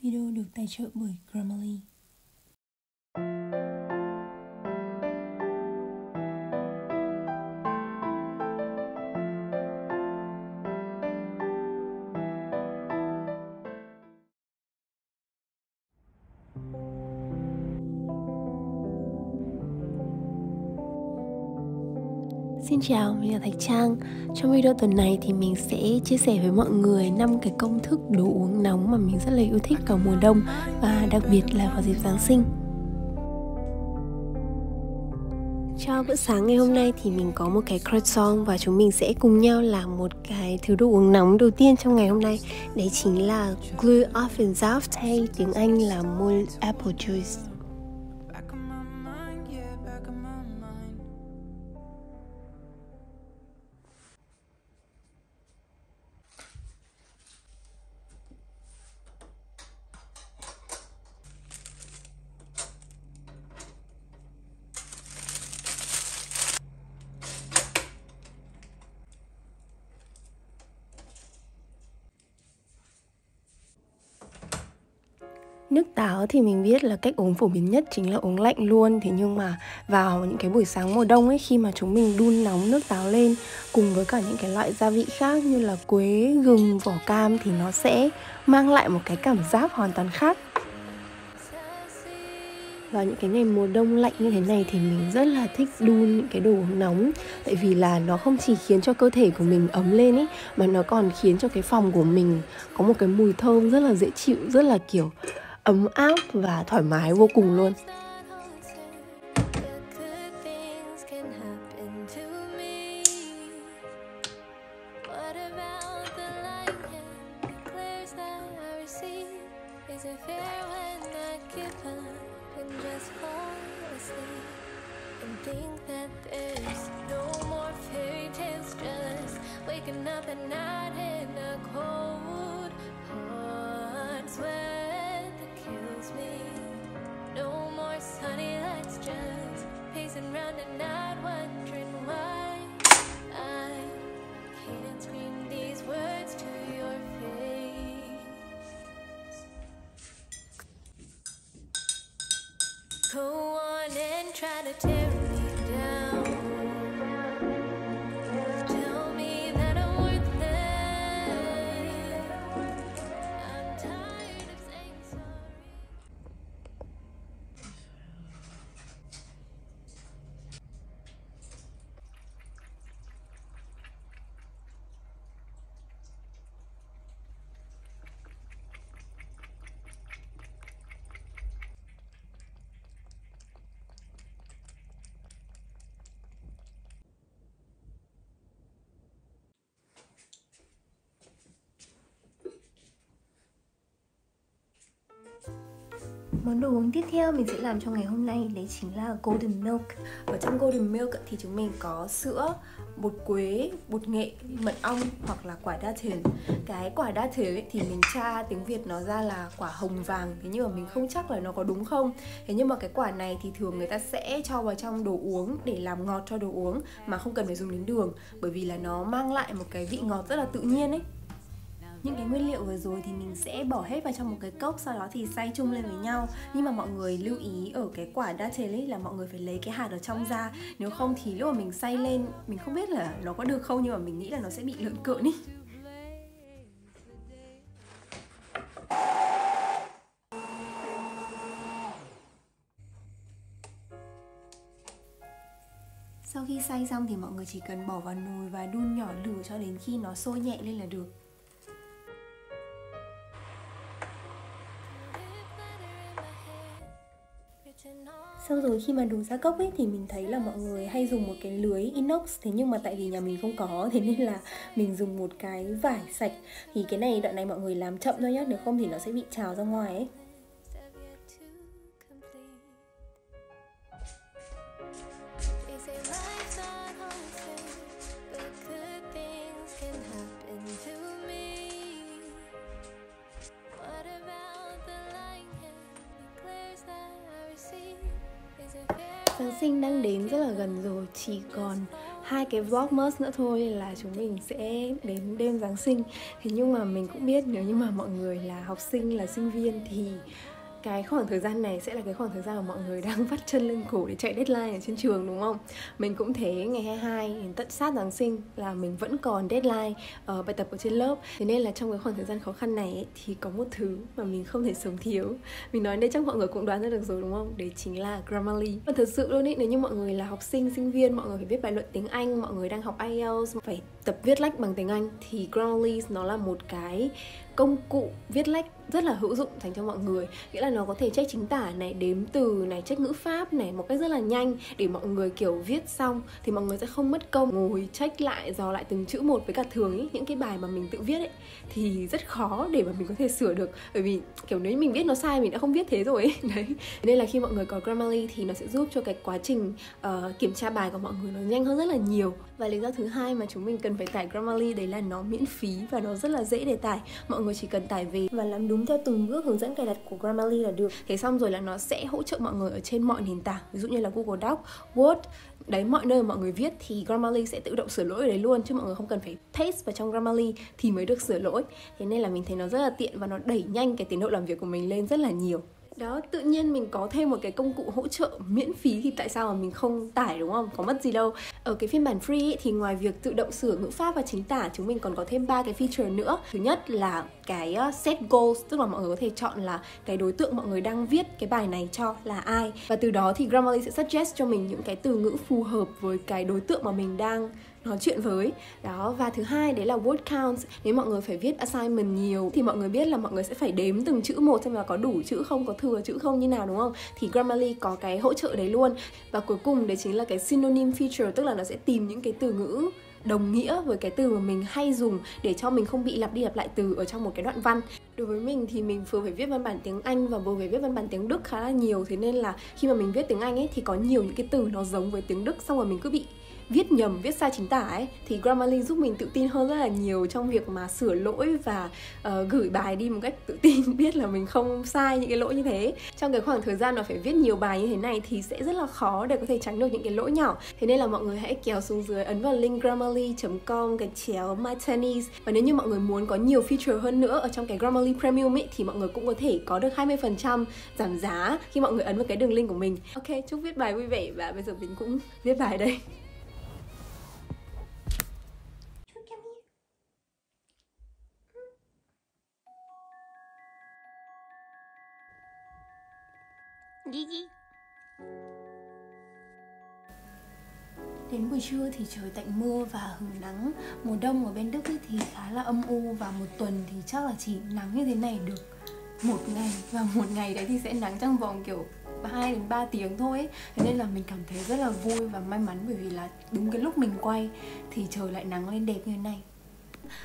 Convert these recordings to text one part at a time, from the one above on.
Video được tài trợ bởi Grammarly. Xin chào, mình là Thạch Trang. Trong video tuần này thì mình sẽ chia sẻ với mọi người 5 cái công thức đồ uống nóng mà mình rất là yêu thích vào mùa đông và đặc biệt là vào dịp Giáng sinh. Cho bữa sáng ngày hôm nay thì mình có một cái croissant và chúng mình sẽ cùng nhau làm một cái thứ đồ uống nóng đầu tiên trong ngày hôm nay. Đấy chính là Glühwaffelsaft hay tiếng Anh là mulled apple juice. Nước táo thì mình biết là cách uống phổ biến nhất chính là uống lạnh luôn. Thế nhưng mà vào những cái buổi sáng mùa đông ấy, khi mà chúng mình đun nóng nước táo lên cùng với cả những cái loại gia vị khác như là quế, gừng, vỏ cam thì nó sẽ mang lại một cái cảm giác hoàn toàn khác. Vào những cái ngày mùa đông lạnh như thế này thì mình rất là thích đun những cái đồ uống nóng. Tại vì là nó không chỉ khiến cho cơ thể của mình ấm lên ấy, mà nó còn khiến cho cái phòng của mình có một cái mùi thơm rất là dễ chịu, rất là kiểu ấm áp và thoải mái vô cùng luôn. Go on and try to tear me down. Tell me that I'm worthless. I'm tired of saying sorry. Món đồ uống tiếp theo mình sẽ làm trong ngày hôm nay đấy chính là Golden Milk. Ở trong Golden Milk thì chúng mình có sữa, bột quế, bột nghệ, mật ong hoặc là quả đa thuyền. Cái quả đa thuyền thì mình tra tiếng Việt nó ra là quả hồng vàng, thế nhưng mà mình không chắc là nó có đúng không. Thế nhưng mà cái quả này thì thường người ta sẽ cho vào trong đồ uống để làm ngọt cho đồ uống mà không cần phải dùng đến đường, bởi vì là nó mang lại một cái vị ngọt rất là tự nhiên ấy. Những cái nguyên liệu vừa rồi thì mình sẽ bỏ hết vào trong một cái cốc, sau đó thì xay chung lên với nhau. Nhưng mà mọi người lưu ý ở cái quả datil ấy là mọi người phải lấy cái hạt ở trong ra. Nếu không thì lúc mà mình xay lên, mình không biết là nó có được không, nhưng mà mình nghĩ là nó sẽ bị lợn cợn ý. Sau khi xay xong thì mọi người chỉ cần bỏ vào nồi và đun nhỏ lửa cho đến khi nó sôi nhẹ lên là được. Sau rồi khi mà đổ ra cốc ấy thì mình thấy là mọi người hay dùng một cái lưới inox. Thế nhưng mà tại vì nhà mình không có, thế nên là mình dùng một cái vải sạch. Thì cái này đoạn này mọi người làm chậm thôi nhá, nếu không thì nó sẽ bị trào ra ngoài ấy. Giáng sinh đang đến rất là gần rồi, chỉ còn 2 cái vlogmas nữa thôi là chúng mình sẽ đến đêm Giáng sinh. Thế nhưng mà mình cũng biết nếu như mà mọi người là học sinh, là sinh viên thì cái khoảng thời gian này sẽ là cái khoảng thời gian mà mọi người đang vắt chân lên cổ để chạy deadline ở trên trường, đúng không? Mình cũng thế, ngày 22 đến tận sát Giáng sinh là mình vẫn còn deadline bài tập ở trên lớp. Thế nên là trong cái khoảng thời gian khó khăn này ấy, thì có một thứ mà mình không thể sống thiếu. Mình nói đây chắc mọi người cũng đoán ra được rồi, đúng không? Đấy chính là Grammarly. Và thật sự luôn ý, nếu như mọi người là học sinh, sinh viên, mọi người phải viết bài luận tiếng Anh, mọi người đang học IELTS, phải tập viết lách bằng tiếng Anh, thì Grammarly nó là một cái công cụ viết lách rất là hữu dụng dành cho mọi người. Nghĩa là nó có thể check chính tả này, đếm từ này, check ngữ pháp này một cách rất là nhanh để mọi người kiểu viết xong thì mọi người sẽ không mất công ngồi check lại, dò lại từng chữ một. Với cả thường ý, những cái bài mà mình tự viết ấy thì rất khó để mà mình có thể sửa được, bởi vì kiểu nếu mình viết nó sai mình đã không viết thế rồi ấy. Đấy, nên là khi mọi người có Grammarly thì nó sẽ giúp cho cái quá trình kiểm tra bài của mọi người nó nhanh hơn rất là nhiều. Và lý do thứ hai mà chúng mình cần phải tải Grammarly đấy là nó miễn phí và nó rất là dễ để tải. Mọi người chỉ cần tải về và làm đúng theo từng bước hướng dẫn cài đặt của Grammarly là được. Thế xong rồi là nó sẽ hỗ trợ mọi người ở trên mọi nền tảng, ví dụ như là Google Docs, Word, đấy, mọi nơi mà mọi người viết thì Grammarly sẽ tự động sửa lỗi ở đấy luôn, chứ mọi người không cần phải paste vào trong Grammarly thì mới được sửa lỗi. Thế nên là mình thấy nó rất là tiện và nó đẩy nhanh cái tiến độ làm việc của mình lên rất là nhiều. Đó, tự nhiên mình có thêm một cái công cụ hỗ trợ miễn phí thì tại sao mà mình không tải, đúng không? Có mất gì đâu. Ở cái phiên bản free ấy, thì ngoài việc tự động sửa ngữ pháp và chính tả, chúng mình còn có thêm 3 cái feature nữa. Thứ nhất là cái set goals, tức là mọi người có thể chọn là cái đối tượng mọi người đang viết cái bài này cho là ai. Và từ đó thì Grammarly sẽ suggest cho mình những cái từ ngữ phù hợp với cái đối tượng mà mình đang nói chuyện với. Đó, và thứ hai đấy là word count. Nếu mọi người phải viết assignment nhiều thì mọi người biết là mọi người sẽ phải đếm từng chữ một xem là có đủ chữ không, có thừa chữ không như nào, đúng không? Thì Grammarly có cái hỗ trợ đấy luôn. Và cuối cùng đấy chính là cái synonym feature, tức là nó sẽ tìm những cái từ ngữ đồng nghĩa với cái từ mà mình hay dùng để cho mình không bị lặp đi lặp lại từ ở trong một cái đoạn văn. Đối với mình thì mình vừa phải viết văn bản tiếng Anh và vừa phải viết văn bản tiếng Đức khá là nhiều. Thế nên là khi mà mình viết tiếng Anh ấy thì có nhiều những cái từ nó giống với tiếng Đức, xong rồi mình cứ bị viết nhầm, viết sai chính tả ấy, thì Grammarly giúp mình tự tin hơn rất là nhiều trong việc mà sửa lỗi và gửi bài đi một cách tự tin, biết là mình không sai những cái lỗi như thế. Trong cái khoảng thời gian mà phải viết nhiều bài như thế này thì sẽ rất là khó để có thể tránh được những cái lỗi nhỏ. Thế nên là mọi người hãy kéo xuống dưới, ấn vào link grammarly.com/mytennies. Và nếu như mọi người muốn có nhiều feature hơn nữa ở trong cái Grammarly Premium ấy, thì mọi người cũng có thể có được 20% giảm giá khi mọi người ấn vào cái đường link của mình. Ok, chúc viết bài vui vẻ và bây giờ mình cũng viết bài đây. Đến buổi trưa thì trời tạnh mưa và hửng nắng. Mùa đông ở bên Đức ấy thì khá là âm u, và một tuần thì chắc là chỉ nắng như thế này được một ngày. Và một ngày đấy thì sẽ nắng trong vòng kiểu 2 đến 3 tiếng thôi ấy. Thế nên là mình cảm thấy rất là vui và may mắn, bởi vì là đúng cái lúc mình quay thì trời lại nắng lên đẹp như thế này.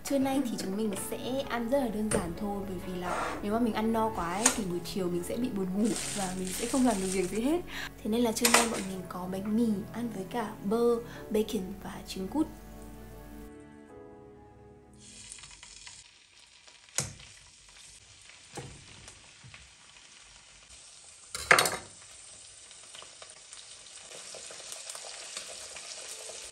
Trưa nay thì chúng mình sẽ ăn rất là đơn giản thôi, bởi vì là nếu mà mình ăn no quá ấy, thì buổi chiều mình sẽ bị buồn ngủ và mình sẽ không làm được việc gì hết. Thế nên là trưa nay bọn mình có bánh mì ăn với cả bơ, bacon và trứng cút.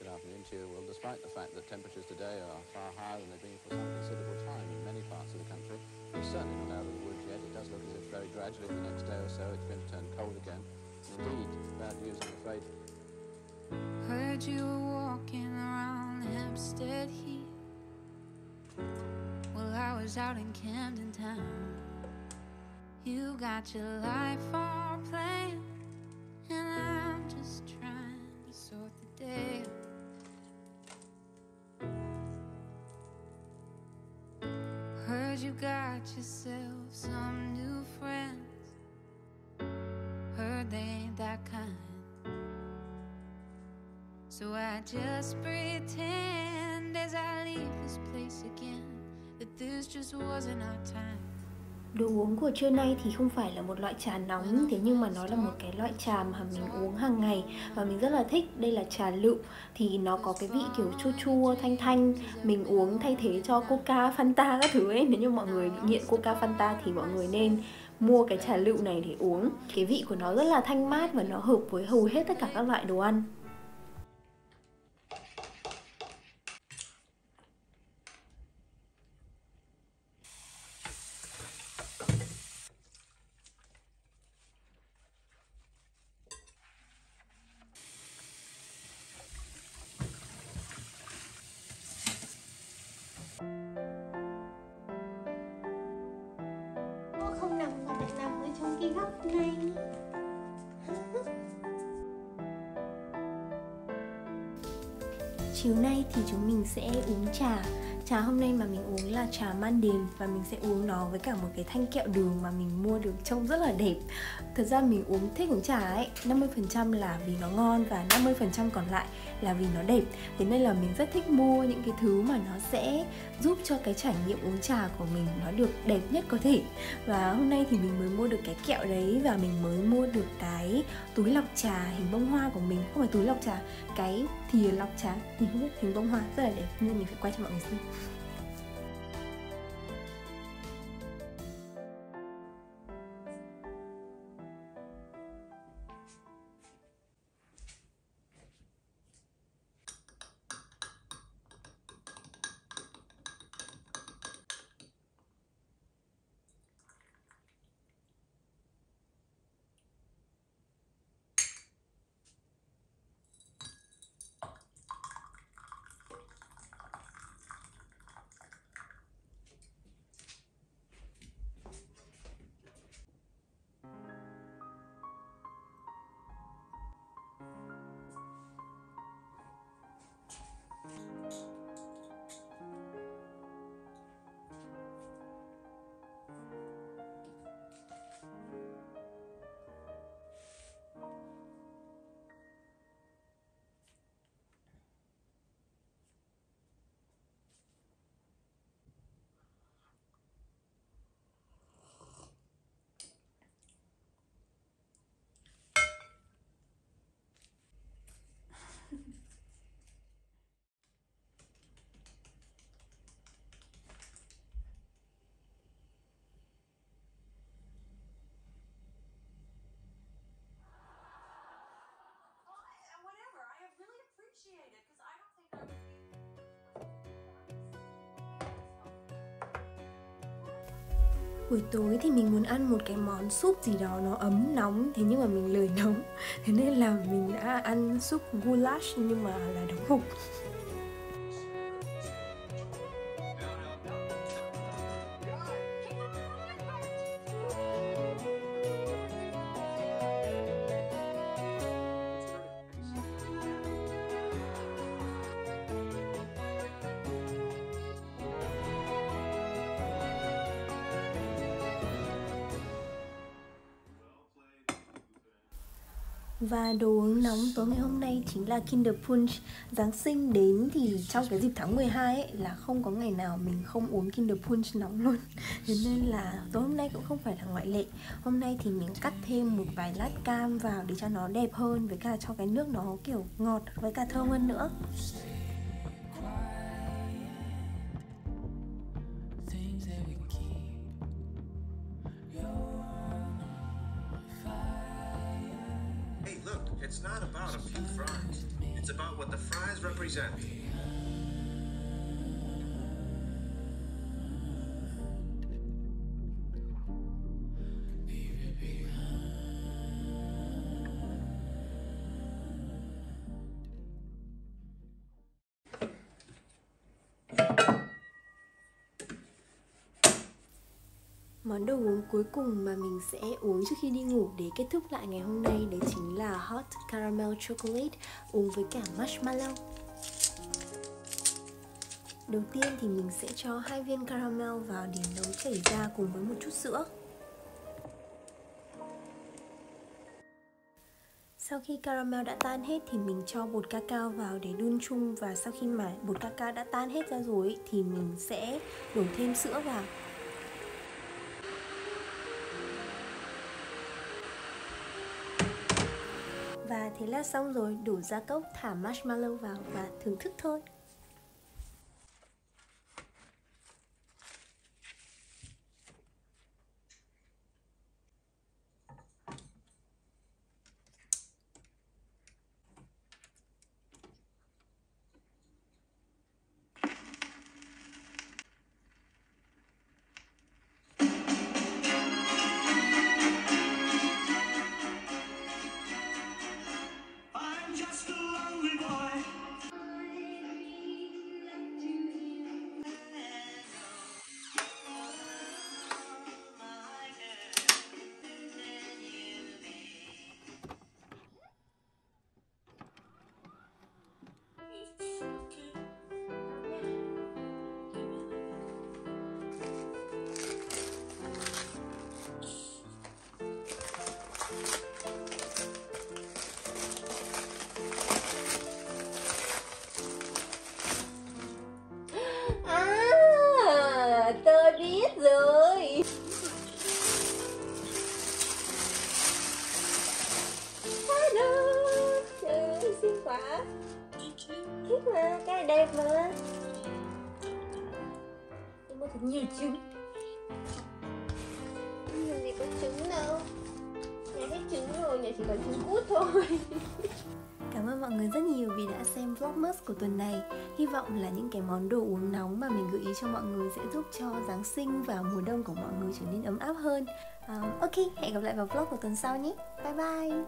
Good afternoon to you. Well, despite the fact that temperatures today are far higher than they've been for some considerable time in many parts of the country, we're certainly not out of the woods yet. It does look as if very gradually in the next day or so it's going to turn cold again. Indeed, bad news, I'm afraid. Heard you were walking around Hampstead Heath. Well, I was out in Camden Town. You got your life all planned, and I'm just trying to sort the day. Heard you got yourself some new friends. Heard they ain't that kind. So I just pretend as I leave this place again that this just wasn't our time. Đồ uống của trưa nay thì không phải là một loại trà nóng, thế nhưng mà nó là một cái loại trà mà mình uống hàng ngày và mình rất là thích. Đây là trà lựu, thì nó có cái vị kiểu chua chua, thanh thanh. Mình uống thay thế cho Coca, Fanta các thứ ấy. Nếu như mọi người bị nghiện Coca, Fanta thì mọi người nên mua cái trà lựu này để uống. Cái vị của nó rất là thanh mát và nó hợp với hầu hết tất cả các loại đồ ăn. không nằm mà lại nằm ở trong cái góc này. Chiều nay thì chúng mình sẽ uống trà. Trà hôm nay mà mình uống là trà man đền, và mình sẽ uống nó với cả một cái thanh kẹo đường mà mình mua được trông rất là đẹp. Thật ra mình thích uống trà ấy, 50% là vì nó ngon và 50% còn lại là vì nó đẹp. Thế nên là mình rất thích mua những cái thứ mà nó sẽ giúp cho cái trải nghiệm uống trà của mình nó được đẹp nhất có thể. Và hôm nay thì mình mới mua được cái kẹo đấy, và mình mới mua được cái túi lọc trà hình bông hoa của mình. Không phải túi lọc trà, cái thìa lọc trà hình bông hoa rất là đẹp, nhưng mình phải quay cho mọi người xem. Buổi tối thì mình muốn ăn một cái món súp gì đó nó ấm nóng, thế nhưng mà mình lười nấu. Thế nên là mình đã ăn súp goulash nhưng mà là đóng hộp. Và đồ uống nóng tối ngày hôm nay chính là Kinder Punch. Giáng sinh đến thì trong cái dịp tháng 12 ấy là không có ngày nào mình không uống Kinder Punch nóng luôn. Thế nên là tối hôm nay cũng không phải là ngoại lệ. Hôm nay thì mình cắt thêm một vài lát cam vào để cho nó đẹp hơn, với cả cho cái nước nó kiểu ngọt với cả thơm hơn nữa. It's not about a few fries. It's about what the fries represent. Món đồ uống cuối cùng mà mình sẽ uống trước khi đi ngủ để kết thúc lại ngày hôm nay đấy chính là Hot Caramel Chocolate uống với cả marshmallow. Đầu tiên thì mình sẽ cho 2 viên caramel vào để nấu chảy ra cùng với một chút sữa. Sau khi caramel đã tan hết thì mình cho bột cacao vào để đun chung, và sau khi mà bột cacao đã tan hết ra rồi thì mình sẽ đổ thêm sữa vào. Và thế là xong rồi, đổ ra cốc, thả marshmallow vào và thưởng thức thôi. thích mà, cái này đẹp mà. Em mua thật nhiều trứng. Làm gì có trứng đâu. Nhà hết trứng rồi, nhà chỉ còn trứng cút thôi. Cảm ơn mọi người rất nhiều vì đã xem Vlogmas của tuần này. Hy vọng là những cái món đồ uống nóng mà mình gợi ý cho mọi người sẽ giúp cho Giáng sinh và mùa đông của mọi người trở nên ấm áp hơn. Ok, hẹn gặp lại vào vlog của tuần sau nhé. Bye bye.